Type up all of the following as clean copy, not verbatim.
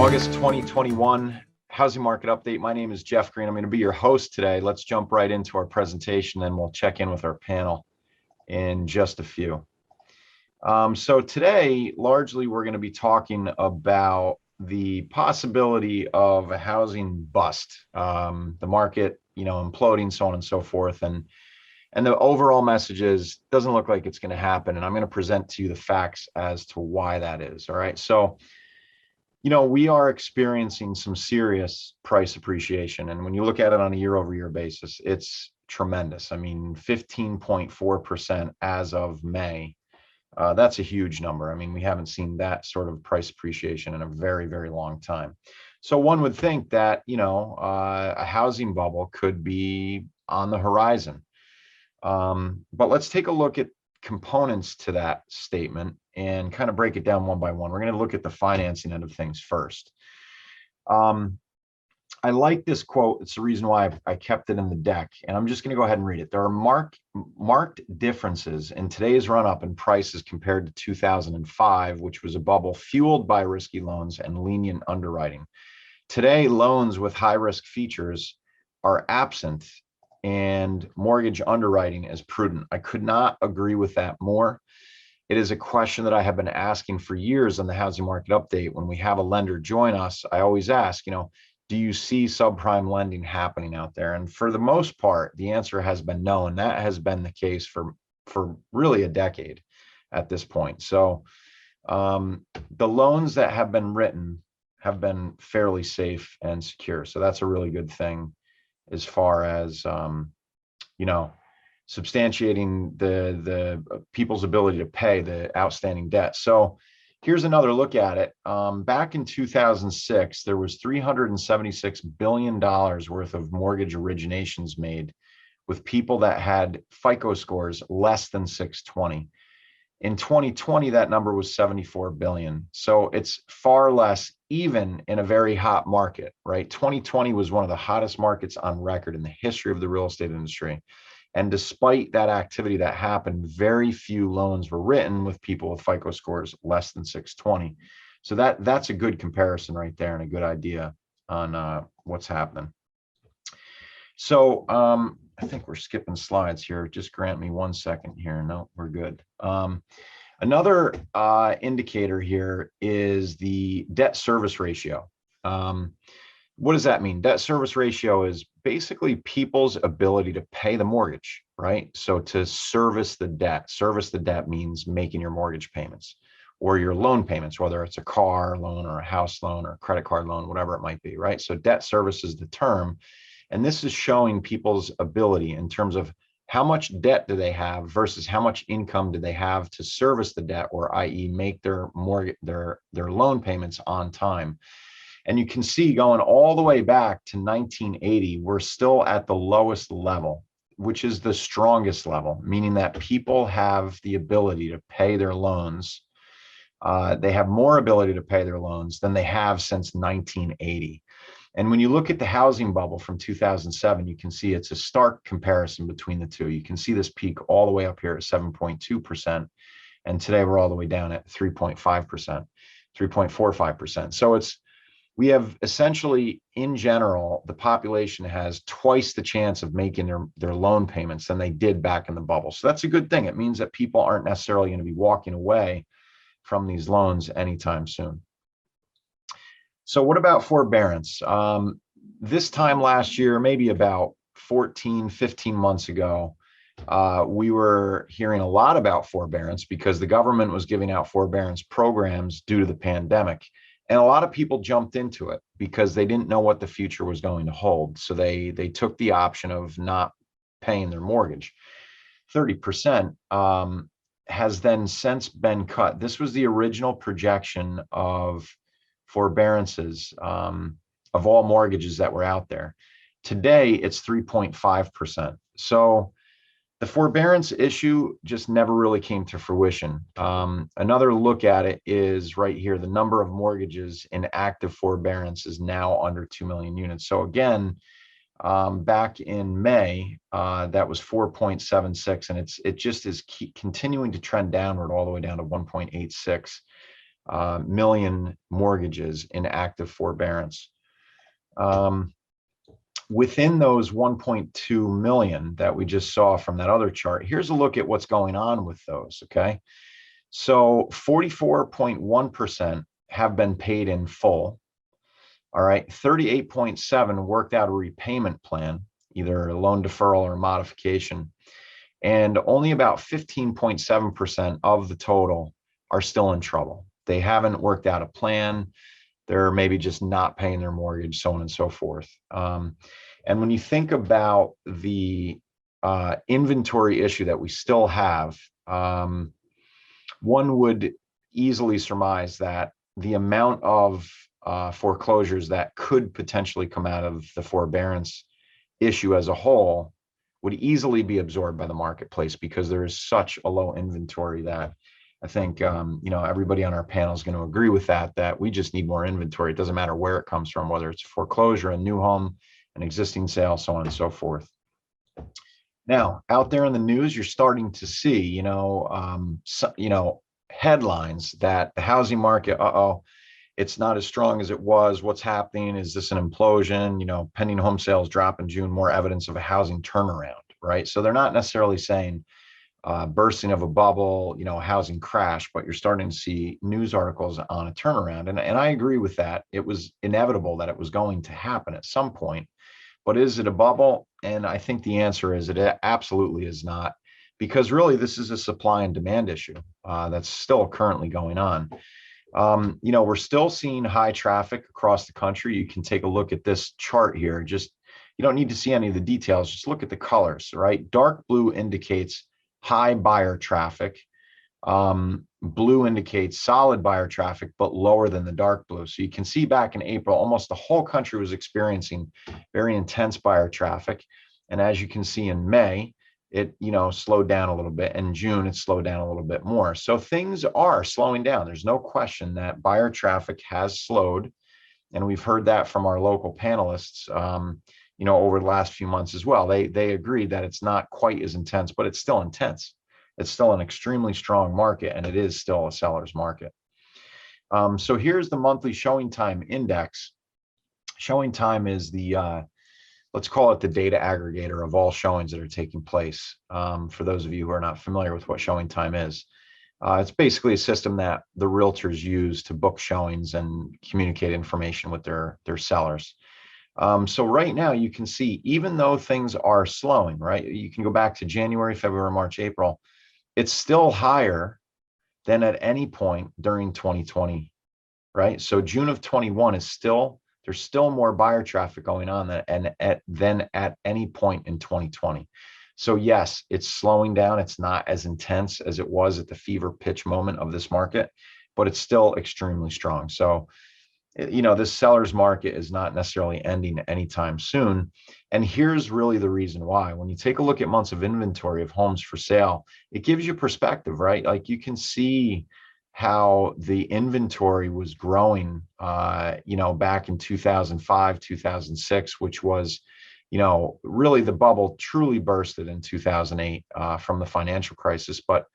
August 2021 housing market update. My name is Jeff Green. I'm going to be your host today. Let's jump right into our presentation, and we'll check in with our panel in just a few. So today, largely, we're going to be talking about the possibility of a housing bust, the market, imploding, so on and so forth. And the overall message is, doesn't look like it's going to happen. And I'm going to present to you the facts as to why that is. All right. So, we are experiencing some serious price appreciation. And when you look at it on a year-over-year basis, it's tremendous. I mean, 15.4% as of May. That's a huge number. I mean, we haven't seen that sort of price appreciation in a very, very long time. So one would think that, a housing bubble could be on the horizon. But let's take a look at components to that statement and kind of break it down one by one. We're going to look at the financing end of things first. I like this quote. It's the reason why I kept it in the deck, and I'm just going to go ahead and read it. There are marked differences in today's run-up in prices compared to 2005, which was a bubble fueled by risky loans and lenient underwriting. Today, loans with high-risk features are absent, and mortgage underwriting is prudent. I could not agree with that more. It is a question that I have been asking for years on the housing market update. When we have a lender join us, I always ask, do you see subprime lending happening out there? And for the most part, the answer has been no. And that has been the case for really a decade at this point. So the loans that have been written have been fairly safe and secure. So that's a really good thing as far as, substantiating the people's ability to pay the outstanding debt. So here's another look at it. Back in 2006, there was $376 billion worth of mortgage originations made with people that had FICO scores less than 620. In 2020, that number was 74 billion. So it's far less, even in a very hot market, right? 2020 was one of the hottest markets on record in the history of the real estate industry. And despite that activity that happened, very few loans were written with people with FICO scores less than 620. So that's a good comparison right there and a good idea on what's happening. So I think we're skipping slides here. Just grant me 1 second here. No, we're good. Another indicator here is the debt service ratio. What does that mean? Debt service ratio is basically people's ability to pay the mortgage, right? So to service the debt means making your mortgage payments or your loan payments, whether it's a car loan or a house loan or a credit card loan, whatever it might be, right? So debt service is the term. And this is showing people's ability in terms of how much debt do they have versus how much income do they have to service the debt, or i.e. make their mortgage, their loan payments on time. And you can see going all the way back to 1980, we're still at the lowest level, which is the strongest level, meaning that people have the ability to pay their loans. They have more ability to pay their loans than they have since 1980. And when you look at the housing bubble from 2007, you can see it's a stark comparison between the two. You can see this peak all the way up here at 7.2%. And today we're all the way down at 3.5%, 3.45%. So we have essentially, in general, the population has twice the chance of making their loan payments than they did back in the bubble. So that's a good thing. It means that people aren't necessarily going to be walking away from these loans anytime soon. So what about forbearance? This time last year, maybe about 14, 15 months ago, we were hearing a lot about forbearance because the government was giving out forbearance programs due to the pandemic. And a lot of people jumped into it because they didn't know what the future was going to hold. So they took the option of not paying their mortgage. 30% has then since been cut. This was the original projection of forbearances of all mortgages that were out there. Today, it's 3.5%. So the forbearance issue just never really came to fruition. Another look at it is right here. The number of mortgages in active forbearance is now under 2 million units. So again, back in May, that was 4.76, and it just is continuing to trend downward all the way down to 1.86 million mortgages in active forbearance. Within those 1.2 million that we just saw from that other chart, here's a look at what's going on with those, okay? So 44.1% have been paid in full. All right, 38.7 worked out a repayment plan, either a loan deferral or modification. And only about 15.7% of the total are still in trouble. They haven't worked out a plan. They're maybe just not paying their mortgage, so on and so forth. And when you think about the inventory issue that we still have, one would easily surmise that the amount of foreclosures that could potentially come out of the forbearance issue as a whole would easily be absorbed by the marketplace, because there is such a low inventory that I think everybody on our panel is going to agree with that we just need more inventory. It doesn't matter where it comes from, whether it's a foreclosure, a new home, an existing sale, so on and so forth. Now, out there in the news, you're starting to see, headlines that the housing market, it's not as strong as it was. What's happening? Is this an implosion? Pending home sales drop in June, more evidence of a housing turnaround, right? So they're not necessarily saying bursting of a bubble, housing crash, but you're starting to see news articles on a turnaround. And I agree with that. It was inevitable that it was going to happen at some point. But is it a bubble? And I think the answer is it absolutely is not, because really this is a supply and demand issue that's still currently going on. We're still seeing high traffic across the country. You can take a look at this chart here. You don't need to see any of the details. Just look at the colors, right? Dark blue indicates high buyer traffic. Blue indicates solid buyer traffic, but lower than the dark blue. So you can see back in April, almost the whole country was experiencing very intense buyer traffic. And as you can see in May, it slowed down a little bit. In June, it slowed down a little bit more. So things are slowing down. There's no question that buyer traffic has slowed. And we've heard that from our local panelists, over the last few months as well. They agreed that it's not quite as intense, but it's still intense. It's still an extremely strong market, and it is still a seller's market. So here's the monthly showing time index. Showing time is the, let's call it the data aggregator of all showings that are taking place. For those of you who are not familiar with what showing time is, it's basically a system that the realtors use to book showings and communicate information with their sellers. So right now you can see, even though things are slowing, right? You can go back to January, February, March, April. It's still higher than at any point during 2020, right? So June of 21 there's still more buyer traffic going on than at any point in 2020. So yes, it's slowing down. It's not as intense as it was at the fever pitch moment of this market, but it's still extremely strong. So this seller's market is not necessarily ending anytime soon. And here's really the reason why. When you take a look at months of inventory of homes for sale, it gives you perspective, right? Like you can see how the inventory was growing, back in 2005, 2006, which was, really the bubble truly bursted in 2008 from the financial crisis. But,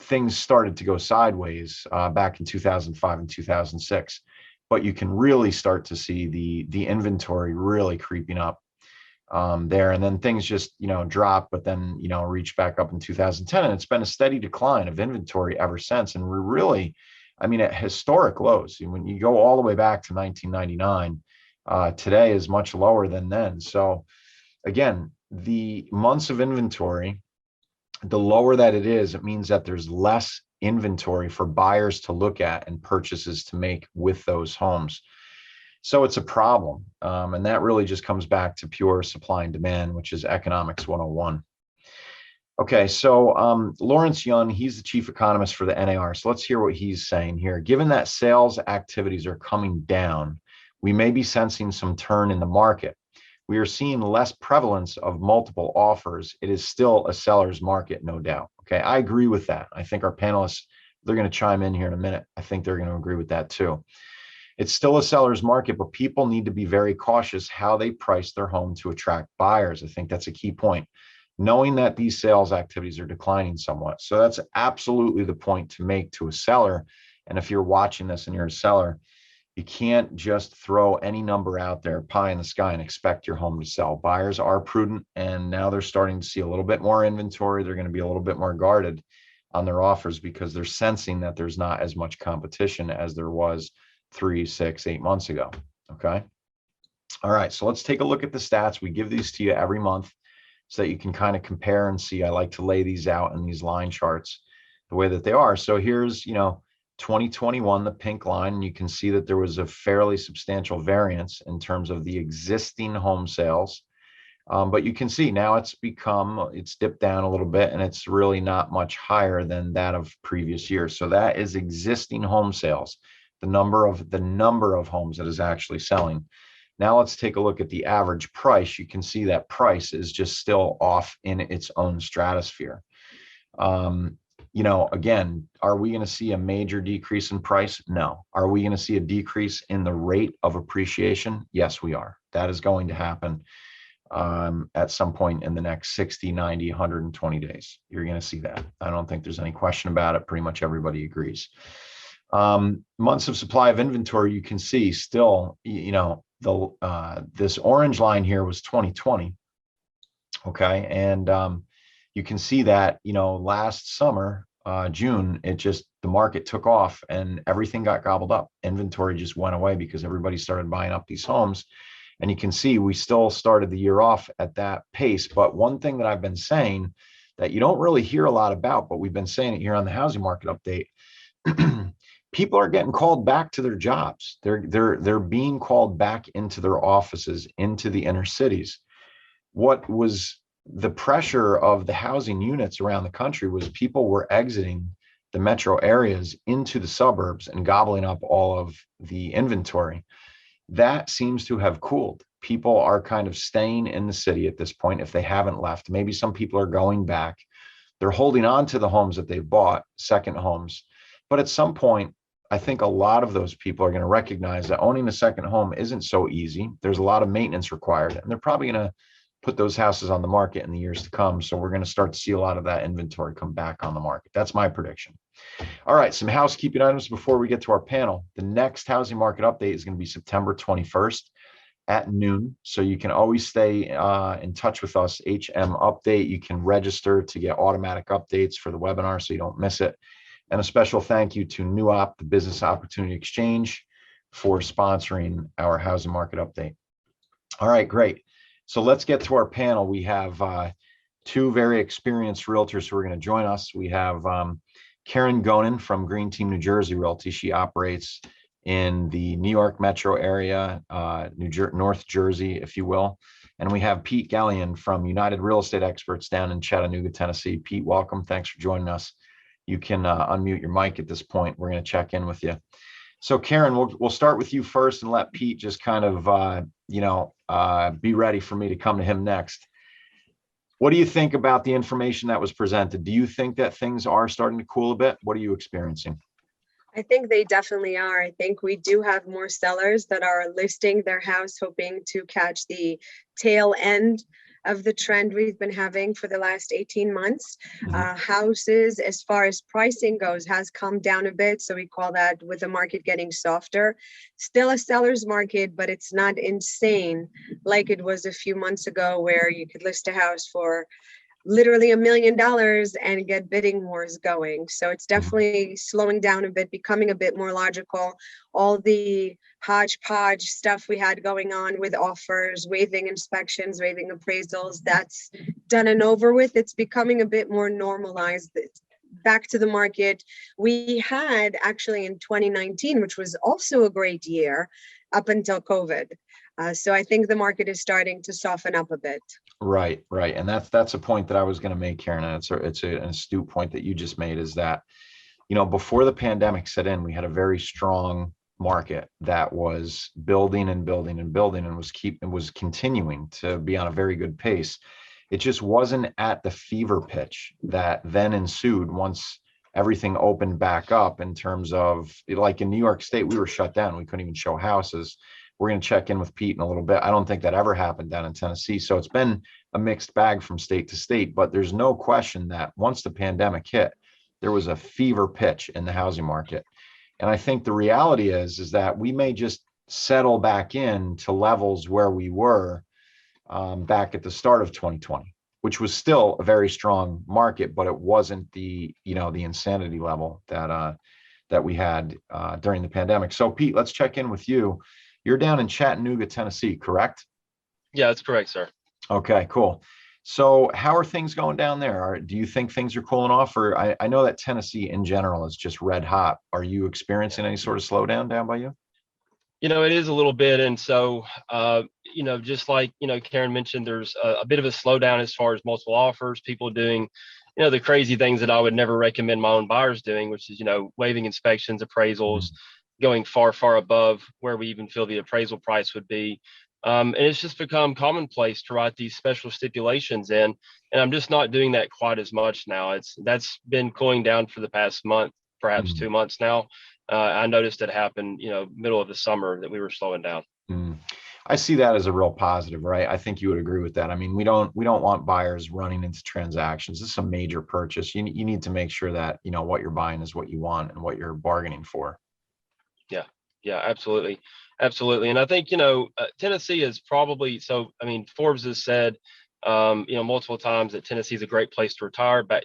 things started to go sideways back in 2005 and 2006, but you can really start to see the inventory really creeping up there, and then things just drop, but then reach back up in 2010, and it's been a steady decline of inventory ever since. And we're really, at historic lows. When you go all the way back to 1999, today is much lower than then. So again, the months of inventory, the lower that it is, it means that there's less inventory for buyers to look at and purchases to make with those homes. So it's a problem. And that really just comes back to pure supply and demand, which is economics 101. Okay, so Lawrence Young, he's the chief economist for the NAR. So let's hear what he's saying here. Given that sales activities are coming down, we may be sensing some turn in the market. We are seeing less prevalence of multiple offers. It is still a seller's market, no doubt. Okay, I agree with that. I think our panelists, they're going to chime in here in a minute. I think they're going to agree with that too. It's still a seller's market, but people need to be very cautious how they price their home to attract buyers. I think that's a key point. knowing that these sales activities are declining somewhat. So that's absolutely the point to make to a seller. And if you're watching this and you're a seller, you can't just throw any number out there, pie in the sky, and expect your home to sell. Buyers are prudent, and now they're starting to see a little bit more inventory. They're going to be a little bit more guarded on their offers because they're sensing that there's not as much competition as there was 3, 6, 8 months ago. Okay. All right. So let's take a look at the stats. We give these to you every month so that you can kind of compare and see. I like to lay these out in these line charts the way that they are. So here's, 2021, the pink line, and you can see that there was a fairly substantial variance in terms of the existing home sales. But you can see now it's dipped down a little bit, and it's really not much higher than that of previous years. So that is existing home sales, the number of homes that is actually selling. Now let's take a look at the average price. You can see that price is just still off in its own stratosphere. Again, are we going to see a major decrease in price? No. Are we going to see a decrease in the rate of appreciation? Yes, we are. That is going to happen at some point in the next 60, 90, 120 days. You're going to see that. I don't think there's any question about it. Pretty much everybody agrees. Months of supply of inventory, you can see still, this orange line here was 2020. Okay. And you can see that, last summer, June, the market took off and everything got gobbled up. Inventory just went away because everybody started buying up these homes. And you can see we still started the year off at that pace. But one thing that I've been saying that you don't really hear a lot about, but we've been saying it here on the housing market update, people are getting called back to their jobs. They're being called back into their offices, into the inner cities. What was the pressure of the housing units around the country was people were exiting the metro areas into the suburbs and gobbling up all of the inventory. That seems to have cooled. People are kind of staying in the city at this point if they haven't left. Maybe some people are going back. They're holding on to the homes that they've bought, second homes. But at some point, I think a lot of those people are going to recognize that owning a second home isn't so easy. There's a lot of maintenance required, and they're probably going to put those houses on the market in the years to come. So we're going to start to see a lot of that inventory come back on the market. That's my prediction. All right, some housekeeping items before we get to our panel. The next housing market update is going to be September 21st at noon. So you can always stay in touch with us, HM Update. You can register to get automatic updates for the webinar so you don't miss it. And a special thank you to NewOp, the Business Opportunity Exchange, for sponsoring our housing market update. All right, great. So let's get to our panel. We have two very experienced realtors who are going to join us. We have Keren Gonen from Green Team New Jersey Realty. She operates in the New York metro area, North Jersey, if you will. And we have Pete Galyon from United Real Estate Experts down in Chattanooga, Tennessee. Pete, welcome. Thanks for joining us. You can unmute your mic at this point. We're going to check in with you. So Keren, we'll start with you first and let Pete just kind of, be ready for me to come to him next. What do you think about the information that was presented? Do you think that things are starting to cool a bit? What are you experiencing? I think they definitely are. I think we do have more sellers that are listing their house, hoping to catch the tail end of the trend we've been having for the last 18 months. Houses, as far as pricing goes, has come down a bit. So we call that with the market getting softer. Still a seller's market, but it's not insane like it was a few months ago where you could list a house for literally $1 million and get bidding wars going. So it's definitely slowing down a bit, becoming a bit more logical. All the hodgepodge stuff we had going on with offers, waiving inspections, waiving appraisals, that's done and over with. It's becoming a bit more normalized. Back to the market we had actually in 2019, which was also a great year up until COVID. So I think the market is starting to soften up a bit. Right. And that's a point that I was going to make, Keren. And it's an astute point that you just made, is that, before the pandemic set in, we had a very strong market that was building and building and building and was continuing to be on a very good pace. It just wasn't at the fever pitch that then ensued once everything opened back up, in terms of, like in New York State, we were shut down. We couldn't even show houses. We're going to check in with Pete in a little bit. I don't think that ever happened down in Tennessee. So it's been a mixed bag from state to state, but there's no question that once the pandemic hit, there was a fever pitch in the housing market. And I think the reality is that we may just settle back in to levels where we were back at the start of 2020, which was still a very strong market, but it wasn't the insanity level that we had during the pandemic. So Pete, let's check in with you. You're down in Chattanooga, Tennessee, correct? Yeah, that's correct, sir. Okay, cool. So how are things going down there? Do you think things are cooling off? Or I know that Tennessee in general is just red hot. Are you experiencing any sort of slowdown down by you? It is a little bit. And so, just like, Keren mentioned, there's a bit of a slowdown as far as multiple offers, people doing, the crazy things that I would never recommend my own buyers doing, which is, waiving inspections, appraisals, going far, far above where we even feel the appraisal price would be. And it's just become commonplace to write these special stipulations in, and I'm just not doing that quite as much now. That's been cooling down for the past month, perhaps 2 months now. I noticed it happened, middle of the summer that we were slowing down. I see that as a real positive, right? I think you would agree with that. I mean, we don't want buyers running into transactions. This is a major purchase. You need to make sure that, what you're buying is what you want and what you're bargaining for. Yeah, absolutely. Absolutely. And I think, Tennessee is probably, Forbes has said, multiple times that Tennessee is a great place to retire back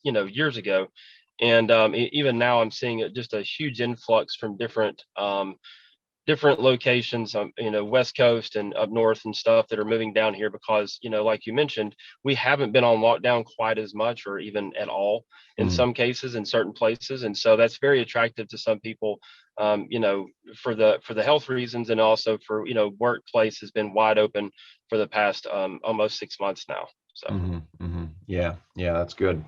years ago. And even now I'm seeing just a huge influx from different locations, West Coast and up north and stuff that are moving down here because, like you mentioned, we haven't been on lockdown quite as much or even at all in some cases in certain places. And so that's very attractive to some people, for the health reasons, and also for, workplace has been wide open for the past almost 6 months now. So. Yeah, that's good.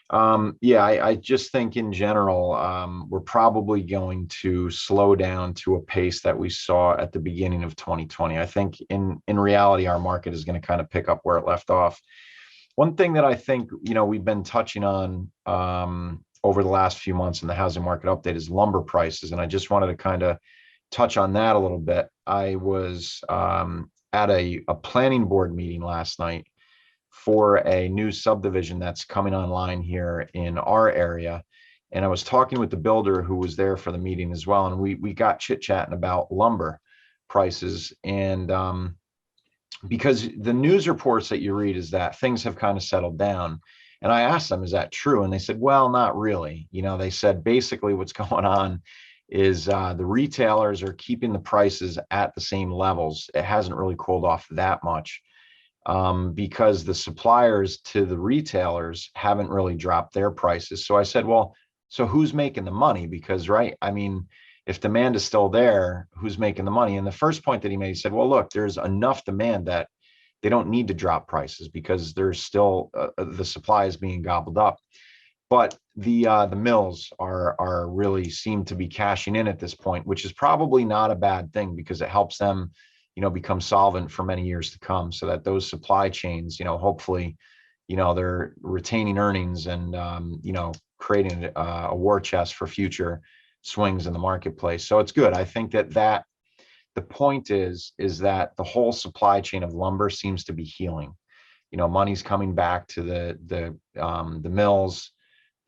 I just think in general, we're probably going to slow down to a pace that we saw at the beginning of 2020. I think in reality, our market is going to kind of pick up where it left off. One thing that I think, we've been touching on over the last few months in the housing market update is lumber prices. And I just wanted to kind of touch on that a little bit. I was at a planning board meeting last night for a new subdivision that's coming online here in our area. And I was talking with the builder who was there for the meeting as well. And we got chit-chatting about lumber prices. And because the news reports that you read is that things have kind of settled down. And I asked them, is that true? And they said, well, not really. They said basically what's going on is the retailers are keeping the prices at the same levels. It hasn't really cooled off that much. Because the suppliers to the retailers haven't really dropped their prices. So I said, well, so who's making the money? Because, right, I mean, if demand is still there, who's making the money? And the first point that he made, he said, well, look, there's enough demand that they don't need to drop prices because there's still the supply is being gobbled up. But the mills are really seem to be cashing in at this point, which is probably not a bad thing because it helps them become solvent for many years to come, so that those supply chains, hopefully, they're retaining earnings and, creating a war chest for future swings in the marketplace. So it's good. I think that the point is that the whole supply chain of lumber seems to be healing. Money's coming back to the mills,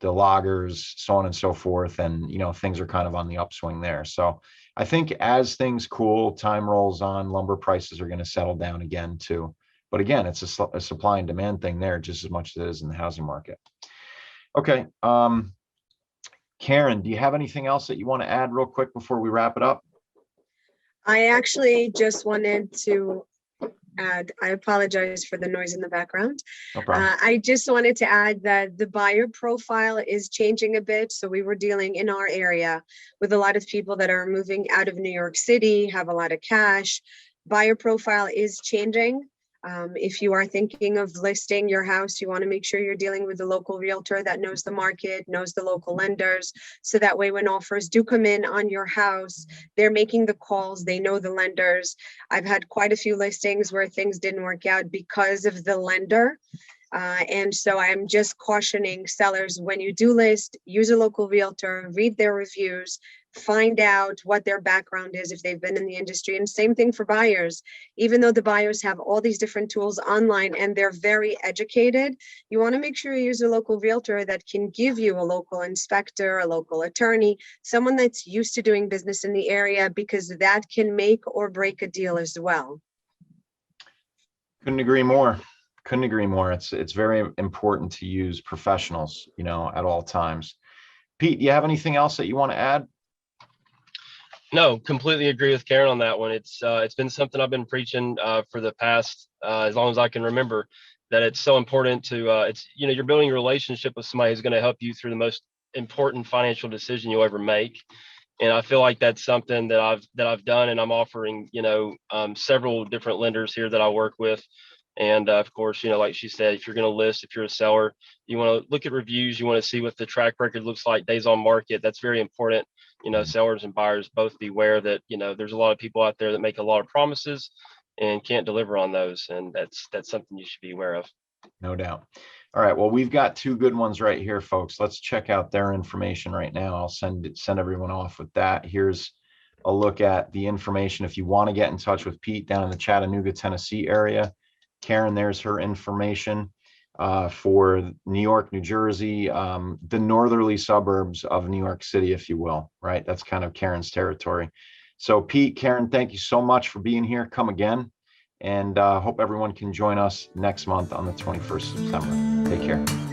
the loggers, so on and so forth. And, things are kind of on the upswing there. So I think as things cool, time rolls on, lumber prices are going to settle down again too. But again, it's a supply and demand thing there just as much as it is in the housing market. Okay. Keren, do you have anything else that you want to add real quick before we wrap it up? I actually just wanted to add, I apologize for the noise in the background. No problem. I just wanted to add that the buyer profile is changing a bit. So we were dealing in our area with a lot of people that are moving out of New York City, have a lot of cash. Buyer profile is changing. If you are thinking of listing your house, you want to make sure you're dealing with the local realtor that knows the market, knows the local lenders. So that way, when offers do come in on your house, they're making the calls, they know the lenders. I've had quite a few listings where things didn't work out because of the lender. And so I'm just cautioning sellers, when you do list, use a local realtor, read their reviews, find out what their background is if they've been in the industry. And same thing for buyers. Even though the buyers have all these different tools online and they're very educated, you want to make sure you use a local realtor that can give you a local inspector, a local attorney, someone that's used to doing business in the area, because that can make or break a deal as well. Couldn't agree more. Couldn't agree more. It's very important to use professionals, you know, at all times. Pete, do you have anything else that you want to add? No, completely agree with Karen on that one. It's been something I've been preaching for the past as long as I can remember, that it's so important to it's, you know, you're building a relationship with somebody who's going to help you through the most important financial decision you'll ever make. And I feel like that's something that I've done, and I'm offering, you know, several different lenders here that I work with. And of course, you know, like she said, if you're going to list, if you're a seller, you want to look at reviews, you want to see what the track record looks like, days on market. That's very important. You know, sellers and buyers both beware that, you know, there's a lot of people out there that make a lot of promises and can't deliver on those. And that's something you should be aware of. No doubt. All right. Well, we've got two good ones right here, folks. Let's check out their information right now. I'll send everyone off with that. Here's a look at the information. If you want to get in touch with Pete down in the Chattanooga, Tennessee area, Karen, there's her information for New York, New Jersey, the northerly suburbs of New York City, if you will, right? That's kind of Karen's territory. So Pete, Karen, thank you so much for being here. Come again. And hope everyone can join us next month on the 21st of September. Take care.